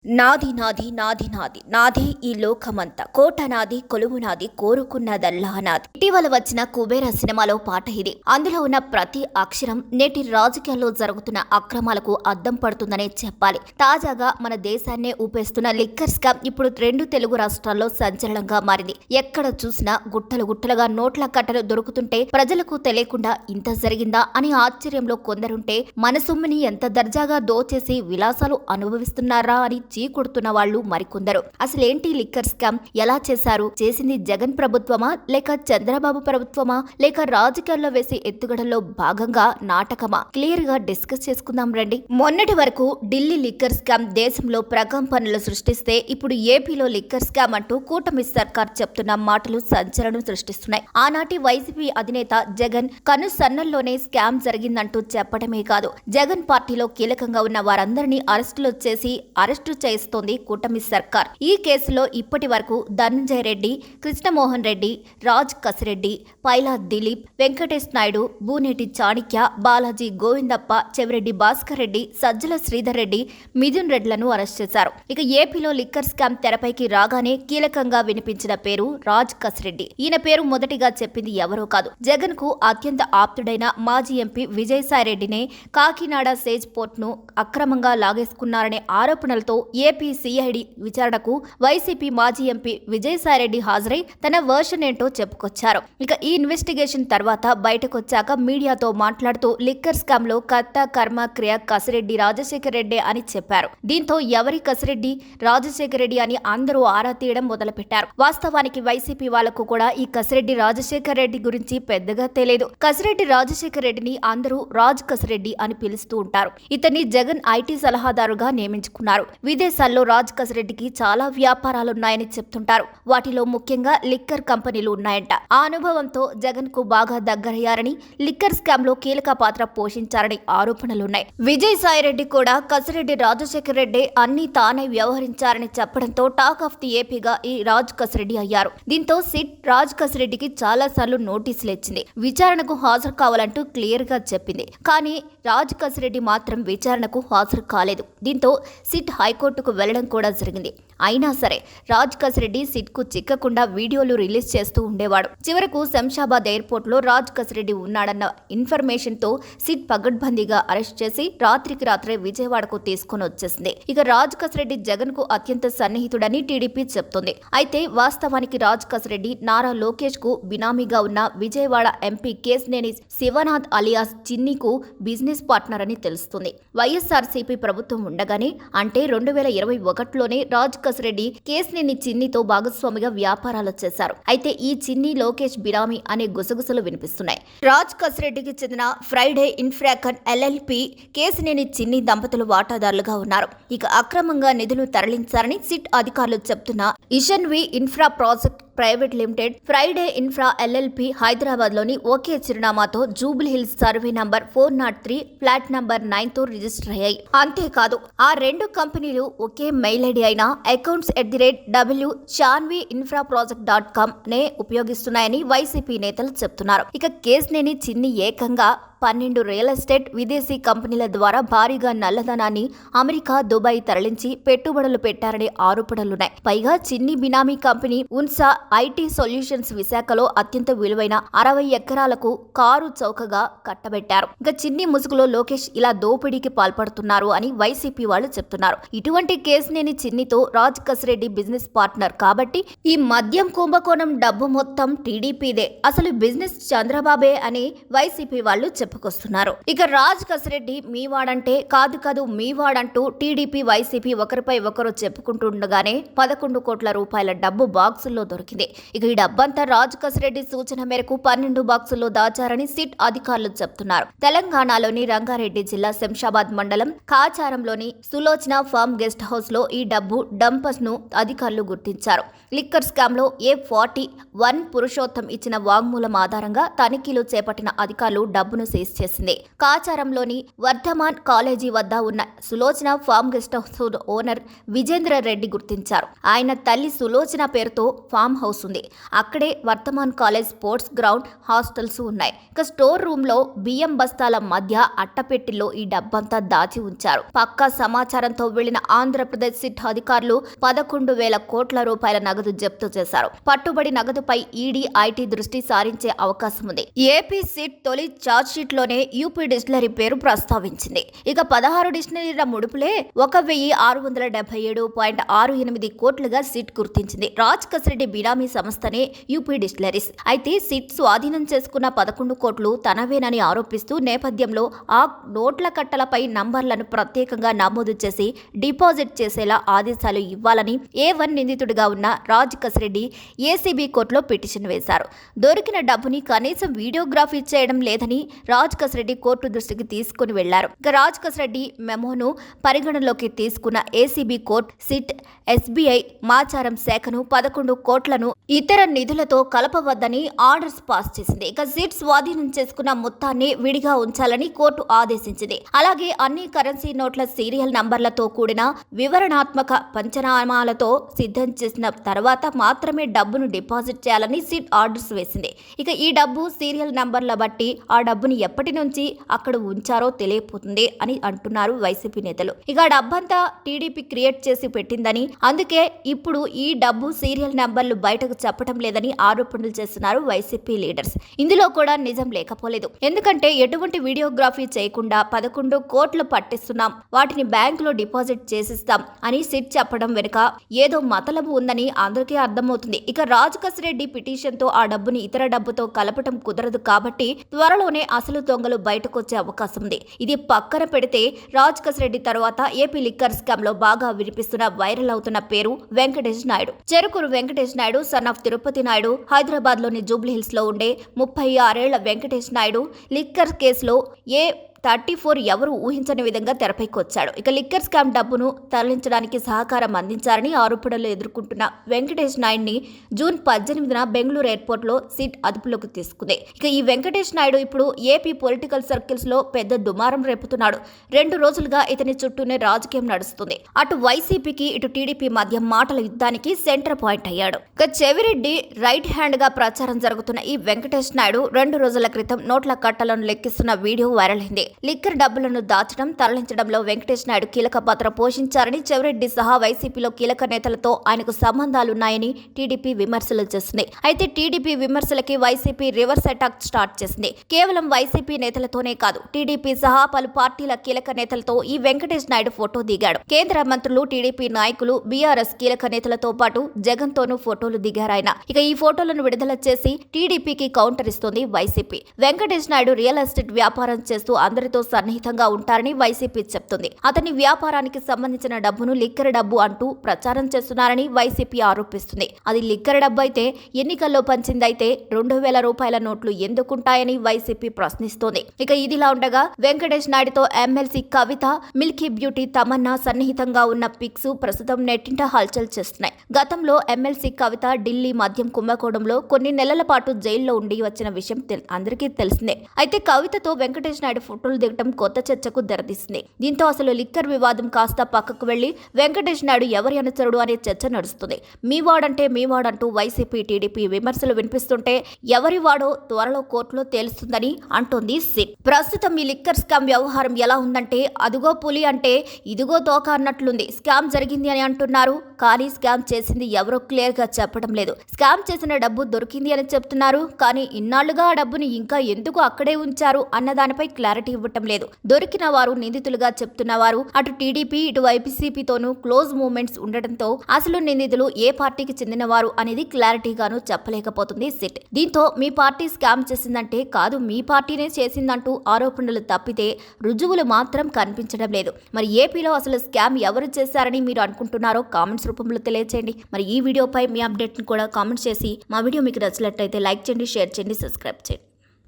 నాది నాది నాది నాది నాది ఈ లోకమంతా కోట నాది కొలువు నాది కోరుకున్నదల్లా నాది. ఇటీవల వచ్చిన కుబేర సినిమాలో పాట ఇది. అందులో ఉన్న ప్రతి అక్షరం నేటి రాజకీయాల్లో జరుగుతున్న అక్రమాలకు అద్దం పడుతుందనే చెప్పాలి. తాజాగా మన దేశాన్నే ఊపేస్తున్న లిక్కర్ స్కామ్ ఇప్పుడు 2 తెలుగు రాష్ట్రాల్లో సంచలనంగా మారింది. ఎక్కడ చూసినా గుట్టలు గుట్టలుగా నోట్ల కట్టలు దొరుకుతుంటే ప్రజలకు తెలియకుండా ఇంత జరిగిందా అని ఆశ్చర్యంలో కొందరుంటే, మన సొమ్ముని ఎంత దర్జాగా దోచేసి విలాసాలు అనుభవిస్తున్నారా అని చీకొడుతున్న వాళ్ళు మరికొందరు. అసలేంటి లిక్కర్ స్కామ్, ఎలా చేశారు, చేసింది జగన్ ప్రభుత్వమా లేక చంద్రబాబు ప్రభుత్వమా లేక రాజకీయాల్లో వేసే ఎత్తుగడల్లో భాగంగా నాటకమా? క్లియర్ గా డిస్కస్ చేసుకుందాం రండి. మొన్నటి వరకు ఢిల్లీ లిక్కర్ స్కామ్ దేశంలో ప్రకంపనలు సృష్టిస్తే, ఇప్పుడు ఏపీలో లిక్కర్ స్కామ్ అంటూ కూటమి సర్కార్ చెప్తున్న మాటలు సంచలనం సృష్టిస్తున్నాయి. ఆనాటి వైసీపీ అధినేత జగన్ కనుసన్నల్లోనే స్కామ్ జరిగిందంటూ చెప్పడమే కాదు, జగన్ పార్టీలో కీలకంగా ఉన్న వారందరినీ అరెస్టులు చేసి అరెస్టు చేస్తోంది కూటమి సర్కార్. ఈ కేసులో ఇప్పటి వరకు ధనంజయ రెడ్డి, కృష్ణమోహన్ రెడ్డి, రాజ్ కసిరెడ్డి, పైలా దిలీప్, వెంకటేష్ నాయుడు, బూనేటి చాణిక్య, బాలాజీ గోవిందప్ప, చెవిరెడ్డి భాస్కర్ రెడ్డి, సజ్జల శ్రీధర్ రెడ్డి, మిథున్ రెడ్లను అరెస్ట్ చేశారు. ఇక ఏపీలో లిక్కర్ స్కామ్ తెరపైకి రాగానే కీలకంగా వినిపించిన పేరు రాజ్ కసిరెడ్డి. ఈయన పేరు మొదటిగా చెప్పింది ఎవరో కాదు, జగన్ కు అత్యంత ఆప్తుడైన మాజీ ఎంపీ విజయసాయిరెడ్డినే కాకినాడ సేజ్ పోర్ట్ ను అక్రమంగా లాగేసుకున్నారనే ఆరోపణలతో ఏపీ సిఐడి విచారణకు వైసీపీ మాజీ ఎంపీ విజయసాయిరెడ్డి హాజరై తన వర్షన్ ఏంటో చెప్పుకొచ్చారు. ఇక ఈ ఇన్వెస్టిగేషన్ తర్వాత బయటకొచ్చాక మీడియాతో మాట్లాడుతూ లిక్కర్ స్కామ్ లో కర్త కర్మ క్రియ కసిరెడ్డి రాజశేఖర్ రెడ్డి అని చెప్పారు. దీంతో ఎవరి కసిరెడ్డి రాజశేఖర్ రెడ్డి అని అందరూ ఆరా తీయడం మొదలుపెట్టారు. వాస్తవానికి వైసీపీ వాళ్లకు కూడా ఈ కసిరెడ్డి రాజశేఖర్ రెడ్డి గురించి పెద్దగా తెలియదు. కసిరెడ్డి రాజశేఖర్ రెడ్డిని అందరూ రాజ్ కసిరెడ్డి అని పిలుస్తూ ఉంటారు. ఇతన్ని జగన్ ఐటీ సలహాదారుగా నియమించుకున్నారు. విదేశాల్లో రాజ్ కసిరెడ్డికి చాలా వ్యాపారాలున్నాయని చెప్తుంటారు. వాటిలో ముఖ్యంగా లిక్కర్ కంపెనీలు ఉన్నాయంట. ఆ అనుభవంతో జగన్ కు బాగా దగ్గరయ్యారని, లిక్కర్ స్కామ్ లో కీలక పాత్ర పోషించారని ఆరోపణలున్నాయి. విజయసాయిరెడ్డి కూడా కసిరెడ్డి రాజశేఖర్ రెడ్డి అన్ని తానే వ్యవహరించారని చెప్పడంతో టాక్ ఆఫ్ ది ఏపీగా ఈ రాజ్ కసిరెడ్డి అయ్యారు. దీంతో సిట్ రాజ్ కసిరెడ్డికి చాలా సార్లు నోటీసులు ఇచ్చింది. విచారణకు హాజరు కావాలంటూ క్లియర్ గా చెప్పింది. కానీ రాజ్ కసిరెడ్డి మాత్రం విచారణకు హాజరు కాలేదు. దీంతో సిట్ హైకోర్టుకు వెళ్లడం కూడా జరిగింది. అయినా సరే రాజ్ కసిరెడ్డి సిట్ కు చిక్కకుండా వీడియోలు రిలీజ్ చేస్తూ ఉండేవాడు. చివరకు శంషాబాద్ ఎయిర్పోర్ట్ లో రాజ్ కసిరెడ్డి ఉన్నాడన్న ఇన్ఫర్మేషన్ తో సిట్ పగడ్బందీగా అరెస్ట్ చేసి రాత్రికి రాత్రే విజయవాడకు తీసుకుని వచ్చేసింది. ఇక రాజ్ కసిరెడ్డి జగన్ కు అత్యంత సన్నిహితుడని టీడీపీ చెప్తోంది. అయితే వాస్తవానికి రాజ్ కసిరెడ్డి నారా లోకేష్ కు బినామీగా ఉన్న విజయవాడ ఎంపీ కేశినేని శివనాథ్ అలియాస్ చిన్నికు బిజినెస్ పార్ట్నర్ అని తెలుస్తుంది. వైఎస్ఆర్సీపీ ప్రభుత్వం ఉండగానే, అంటే 2021లోనే రాజ్ కసిరెడ్డి కేశినేని చిన్నితో భాగస్వామిగా వ్యాపారాలు చేశారు. అయితే ఈ చిన్ని లోకేష్ బిరామీ అనే గుసగుసలు వినిపిస్తున్నాయి. రాజ్ కసిరెడ్డికి చెందిన ఫ్రైడే ఇన్ఫ్రాకన్ ఎల్ఎల్పి కేశినేని చిన్ని దంపతులు వాటాదారులుగా ఉన్నారు. ఇక అక్రమంగా నిధులు తరలించారని సిట్ అధికారులు చెప్తున్న Ishanvi infra project private limited Friday infra LLP Hyderabad లోని ఒకే చిరునామాతో Jubilee Hills survey number 403 flat number 9 తో రిజిస్టర్ అయ్యాయి. అంతేకాదు ఆ 2 కంపెనీలు ఒకే మెయిల్ ఐడి అయిన accounts@wshanviinfraproject.com నే ఉపయోగిస్తున్నాయని వైసీపీ నేతలు చెప్తున్నారు. ఇక కేశినేని చిన్ని ఏకంగా 12 రియల్ ఎస్టేట్ విదేశీ కంపెనీల ద్వారా భారీగా నల్లధనాన్ని అమెరికా, దుబాయ్ తరలించి పెట్టుబడులు పెట్టారనే ఆరోపణలున్నాయి. పైగా చిన్ని బినామీ కంపెనీ ఉన్సా ఐటీ సొల్యూషన్స్ విశాఖలో అత్యంత విలువైన 60 ఎకరాలకు కారు చౌకగా కట్టబెట్టారు. ఇక చిన్ని ముసుగులో లోకేష్ ఇలా దోపిడీకి పాల్పడుతున్నారు అని వైసీపీ వాళ్ళు చెప్తున్నారు. ఇటువంటి కేశినేని చిన్నితో రాజ్ కసిరెడ్డి బిజినెస్ పార్ట్నర్ కాబట్టి ఈ మద్యం కుంభకోణం డబ్బు మొత్తం టీడీపీదే, అసలు బిజినెస్ చంద్రబాబే అని వైసీపీ వాళ్ళు చెప్పుకొస్తున్నారు. ఇక రాజ్ కసిరెడ్డి మీవాడంటే కాదు మీవాడంటూ టీడీపీ వైసీపీ ఒకరిపై ఒకరు చెప్పుకుంటుండగానే 11 కోట్ల రూపాయల డబ్బు బాక్సుల్లో దొరికింది. ఇక ఈ డబ్బంతా రాజ్ కసిరెడ్డి సూచన మేరకు 12 బాక్సుల్లో దాచారని సిట్ అధికారులు చెప్తున్నారు. తెలంగాణలోని రంగారెడ్డి జిల్లా శంషాబాద్ మండలం కాచారంలోని సులోచన ఫార్మ్ గెస్ట్ హౌస్ లో ఈ డబ్బు డంపర్స్ ను అధికారులు గుర్తించారు. లిక్కర్ స్కామ్ లో A41 పురుషోత్తం ఇచ్చిన వాంగ్మూలం ఆధారంగా తనిఖీలు చేపట్టిన అధికారులు డబ్బును సీజ్ చేసింది. కాచారంలోని వర్ధమాన్ కాలేజీ వద్ద ఉన్న Sulochana farm guest house owner Vijendra Reddy గుర్తించారు. ఆయన తల్లి సులోచన పేరుతో ఫామ్ హౌస్ ఉంది. అక్కడే Vardhaman college sports ground, hostels ఉన్నాయి. ఇక స్టోర్ రూమ్ లో బియ్యం బస్తాల మధ్య అట్టపెట్టిలో ఈ డబ్బంతా దాచి ఉంచారు. పక్కా సమాచారంతో వెళ్లిన ఆంధ్రప్రదేశ్ సిట్ అధికారులు 11,000 కోట్ల రూపాయల నగదు జప్తు చేశారు. పట్టుబడి నగదుపై ఈడీ, ఐటీ దృష్టి సారించే అవకాశం ఉంది. ఏపీ సిట్ తొలి ఛార్జ్షీట్ లోనే యూపీ డిస్టిలరీ పేరు ప్రస్తావించింది. ఇక 16 డిస్టిలరీల ముడుపులే 1,677.68 కోట్లుగా సిట్ గుర్తించింది. రాజ్ కసిరెడ్డి బినామీ సంస్థనే యూపీ డిస్టిలరీస్. అయితే సిట్ స్వాధీనం చేసుకున్న 11 కోట్లు తనవేనని ఆరోపిస్తూ నేపథ్యంలో ఆ నోట్ల కట్టలపై నంబర్లను ప్రత్యేకంగా నమోదు చేసి డిపాజిట్ చేసేలా ఆదేశాలు ఇవ్వాలని A1 నిందితుడిగా ఉన్న రాజ్ కసిరెడ్డి ఏసీబీ కోర్టులో పిటిషన్ వేశారు. దొరికిన డబ్బుని కనీసం వీడియోగ్రఫీ చేయడం లేదని రాజ్ కసిరెడ్డి కోర్టు దృష్టికి తీసుకుని వెళ్లారు. ఇక రాజ్ కసిరెడ్డి మెమోను పరిగణలోకి తీసుకున్న ACB court SIT, SBI, Macharam శాఖను 11 కోట్లను ఇతర నిధులతో కలపవద్దని ఆర్డర్స్ పాస్ చేసింది. ఇక సిట్ స్వాధీనం చేసుకున్న మొత్తాన్ని విడిగా ఉంచాలని కోర్టు ఆదేశించింది. అలాగే అన్ని కరెన్సీ నోట్ల సీరియల్ నంబర్లతో కూడిన వివరణాత్మక పంచనామాలతో సిద్ధం చేసిన తర్వాత మాత్రమే డబ్బును డిపాజిట్ చేయాలని సిట్ ఆర్డర్స్ వేసింది. ఇక ఈ డబ్బు సీరియల్ నంబర్ల బట్టి ఆ డబ్బుని ఎప్పటి నుంచి అక్కడ ఉంచారో తెలియపోతుంది అని అంటున్నారు వైసీపీ నేతలు. ఇక ఆ డబ్బంతా టీడీపీ క్రియేట్ చేసి పెట్టిందని, అందుకే ఇప్పుడు ఈ డబ్బు సీరియల్ నంబర్లు బయటకు చెప్పడం లేదని ఆరోపణలు చేస్తున్నారు వైసీపీ లీడర్స్. ఇందులో కూడా నిజం లేకపోలేదు. ఎందుకంటే ఎటువంటి వీడియోగ్రఫీ చేయకుండా 11 కోట్లు పట్టిస్తున్నాం, వాటిని బ్యాంకులో డిపాజిట్ చేసిస్తాం అని సిట్ చెప్పడం వెనుక ఏదో మతలబు ఉందని అందరికీ అర్థమవుతుంది. ఇక రాజ్ కసిరెడ్డి పిటిషన్ తో ఆ డబ్బుని ఇతర డబ్బుతో కలపటం కుదరదు కాబట్టి త్వరలోనే అసలు దొంగలు బయటకొచ్చే అవకాశం ఉంది. ఇది పక్కన పెడితే రాజ్ కసిరెడ్డి తర్వాత ఏపీ లిక్కర్ స్కామ్ లో బాగా వినిపిస్తున్న, వైరల్ అవుతున్న పేరు వెంకటేష్ నాయుడు. Cherukuru Venkatesh Naidu son of Tirupati Naidu. హైదరాబాద్ లోని జూబ్లీ హిల్స్ లో ఉండే 36 ఏళ్ల వెంకటేష్ నాయుడు లిక్కర్ కేసులో 34 ఎవరు ఊహించని విధంగా తెరపైకి వచ్చాడు. ఇక లిక్కర్ స్కామ్ డబ్బును తరలించడానికి సహకారం అందించారని ఆరోపణలు ఎదుర్కొంటున్న వెంకటేష్ నాయుడిని జూన్ 18న బెంగళూరు ఎయిర్పోర్ట్ లో సిట్ అదుపులోకి తీసుకుంది. ఇక ఈ వెంకటేష్ నాయుడు ఇప్పుడు ఏపీ పొలిటికల్ సర్కిల్స్ లో పెద్ద దుమారం రేపుతున్నాడు. 2 రోజులుగా ఇతని చుట్టూనే రాజకీయం నడుస్తుంది. అటు వైసీపీకి, ఇటు టీడీపీ మధ్య మాటల యుద్ధానికి సెంటర్ పాయింట్ అయ్యాడు. ఇక చెవిరెడ్డి రైట్ హ్యాండ్ గా ప్రచారం జరుగుతున్న ఈ వెంకటేష్ నాయుడు 2 రోజుల క్రితం నోట్ల కట్టలను లెక్కిస్తున్న వీడియో వైరల్ అయింది. లిక్కర్ డబ్బులను దాచడం, తరలించడంలో వెంకటేష్ నాయుడు కీలక పాత్ర పోషించారని, చెవిరెడ్డి సహా వైసీపీలో కీలక నేతలతో ఆయనకు సంబంధాలున్నాయని టీడీపీ విమర్శలు చేస్తుంది. అయితే టీడీపీ విమర్శలకి వైసీపీ రివర్స్ అటాక్ స్టార్ట్ చేసింది. కేవలం వైసీపీ నేతలతోనే కాదు, టీడీపీ సహా పలు పార్టీల కీలక నేతలతో ఈ వెంకటేష్ నాయుడు ఫోటో దిగాడు. కేంద్ర మంత్రులు, టీడీపీ నాయకులు, బీఆర్ఎస్ కీలక నేతలతో పాటు జగన్ తోనూ ఫోటోలు దిగారాయన. ఇక ఈ ఫోటోలను విడుదల చేసి టీడీపీకి కౌంటర్ ఇస్తోంది YCP. Venkatesh Naidu real estate వ్యాపారం చేస్తూ అందరితో సన్నిహితంగా ఉంటారని వైసీపీ చెప్తుంది. అతని వ్యాపారానికి సంబంధించిన డబ్బును లిక్కర్ డబ్బు అంటూ ప్రచారం చేస్తున్నారని వైసీపీ ఆరోపిస్తుంది. అది లిక్కర్ డబ్బు అయితే ఎన్నికల్లో పంచిందైతే 2,000 రూపాయల నోట్లు ఎందుకుంటాయని వైసీపీ ప్రశ్నిస్తోంది. ఇక ఇదిలా ఉండగా వెంకటేష్ నాయుడుతో ఎమ్మెల్సీ కవిత, మిల్కీ బ్యూటీ తమన్నా సన్నిహితంగా ఉన్న పిక్స్ ప్రస్తుతం నెట్టింట హల్చల్ చేస్తున్నాయి. గతంలో ఎమ్మెల్సీ కవిత ఢిల్లీ మద్యం కుంభకోణంలో కొన్ని నెలల పాటు జైల్లో ఉండి వచ్చిన విషయం అందరికీ తెలిసిందే. అయితే కవితతో వెంకటేష్ నాయుడు ఫోటోలు దిగటం కొత్త చర్చకు తెరతీసింది. దీంతో అసలు లిక్కర్ వివాదం కాస్త పక్కకు వెళ్లి వెంకటేష్ నాయుడు ఎవరి అనుచరుడు అనే చర్చ నడుస్తుంది. మీ వాడంటూ వైసీపీ, టీడీపీ విమర్శలు వినిపిస్తుంటే ఎవరి వాడో త్వరలో కోర్టులో తేలుస్తుందని అంటోంది సిట్. ప్రస్తుతం ఈ లిక్కర్ స్కామ్ వ్యవహారం ఎలా ఉందంటే అదుగో పులి అంటే ఇదిగో తోక అన్నట్లుంది. స్కామ్ జరిగింది అని అంటున్నారు, కానీ స్కామ్ చేసింది ఎవరో క్లియర్ గా చెప్పడం లేదు. స్కామ్ చేసిన డబ్బు దొరికింది అని చెప్తున్నారు, కానీ ఇన్నాళ్లుగా ఆ డబ్బుని ఇంకా ఎందుకు అక్కడే ఉంచారు అన్న దానిపై క్లారిటీ ఇవ్వటం లేదు. దొరికిన వారు నిందితులుగా చెప్తున్నవారు అటు టీడీపీ, ఇటు వైసీపీతోనూ క్లోజ్ మూవ్మెంట్స్ ఉండటంతో అసలు నిందితులు ఏ పార్టీకి చెందినవారు అనేది క్లారిటీగాను చెప్పలేకపోతుంది సిట్. దీంతో మీ పార్టీ స్కామ్ చేసిందంటే కాదు, మీ పార్టీనే చేసిందంటూ ఆరోపణలు తప్పితే రుజువులు మాత్రం కనిపించడం లేదు. మరి ఏపీలో అసలు స్కామ్ ఎవరు చేశారని మీరు అనుకుంటున్నారో కామెంట్స్ రూపంలో తెలియచేయండి. మరి ఈ వీడియోపై మీ అప్డేట్ని కూడా కామెంట్ చేసి మా వీడియో మీకు నచ్చినట్లయితే లైక్ చేయండి, షేర్ చేయండి, సబ్స్క్రైబ్ చేయండి.